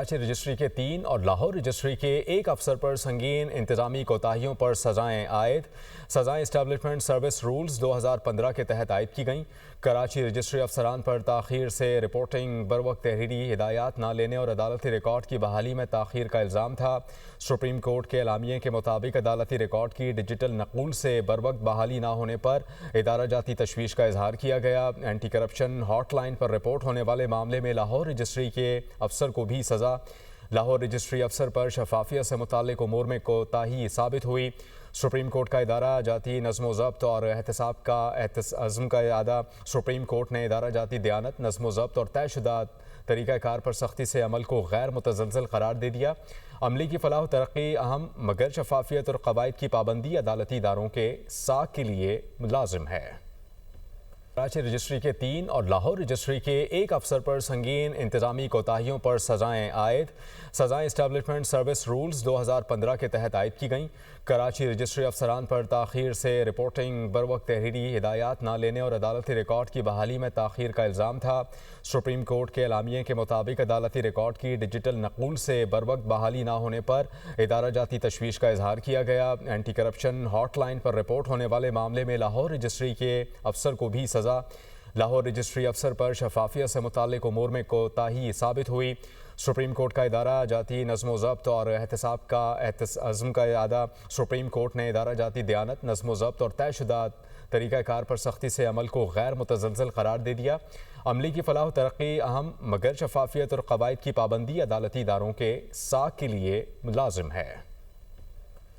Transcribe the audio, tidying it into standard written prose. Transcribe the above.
Karachi registry کے 3 اور Lahore registry کے 1 افسر پر سنگین انتظامی کوتاہیوں پر سزائیں عائد۔ سزائیں اسٹیبلشمنٹ سروس رولز 2015 کے تحت عائد کی گئیں۔ کراچی رجسٹری افسران پر تاخیر سے رپورٹنگ، بروقت تحریری ہدایات نہ لینے اور عدالتی ریکارڈ کی بحالی میں تاخیر کا الزام تھا۔ سپریم کورٹ کے اعلامیے کے مطابق عدالتی ریکارڈ کی ڈیجیٹل نقول سے بروقت بحالی نہ ہونے پر ادارہ جاتی تشویش کا اظہار کیا گیا۔ اینٹی کرپشن ہاٹ لائن پر رپورٹ ہونے والے معاملے میں لاہور رجسٹری کے افسر کو بھی سزا۔ لاہور رجسٹری افسر پر شفافیت سے متعلق امور میں کوتاہی ثابت ہوئی۔ سپریم کورٹ کا ادارہ جاتی نظم و ضبط اور احتساب کا عزم کا اعادہ۔ سپریم کورٹ نے ادارہ جاتی دیانت، نظم و ضبط اور طے شدہ طریقہ کار پر سختی سے عمل کو غیر متزلزل قرار دے دیا۔ عملے کی فلاح و ترقی اہم، مگر شفافیت اور قواعد کی پابندی عدالتی اداروں کے ساکھ کے لیے لازم ہے۔ کراچی رجسٹری کے 3 اور لاہور رجسٹری کے 1 افسر پر سنگین انتظامی کوتاہیوں پر سزائیں عائد۔ سزائیں اسٹیبلشمنٹ سروس رولز 2015 کے تحت عائد کی گئیں۔ کراچی رجسٹری افسران پر تاخیر سے رپورٹنگ، بروقت تحریری ہدایات نہ لینے اور عدالتی ریکارڈ کی بحالی میں تاخیر کا الزام تھا۔ سپریم کورٹ کے اعلامیے کے مطابق عدالتی ریکارڈ کی ڈیجیٹل نقول سے بروقت بحالی نہ ہونے پر ادارہ جاتی تشویش کا اظہار کیا گیا۔ اینٹی کرپشن ہاٹ لائن پر رپورٹ ہونے والے معاملے میں لاہور رجسٹری کے افسر کو بھی سزا۔ لاہور رجسٹری افسر پر شفافیت سے متعلق امور میں کوتاہی ثابت ہوئی۔ سپریم کورٹ کا ادارہ جاتی نظم و ضبط اور احتساب کا عزم کا اعادہ۔ سپریم کورٹ نے ادارہ جاتی دیانت، نظم و ضبط اور طے شدہ طریقہ کار پر سختی سے عمل کو غیر متزلزل قرار دے دیا۔ عملے کی فلاح و ترقی اہم، مگر شفافیت اور قواعد کی پابندی عدالتی اداروں کے ساکھ کے لیے لازم ہے۔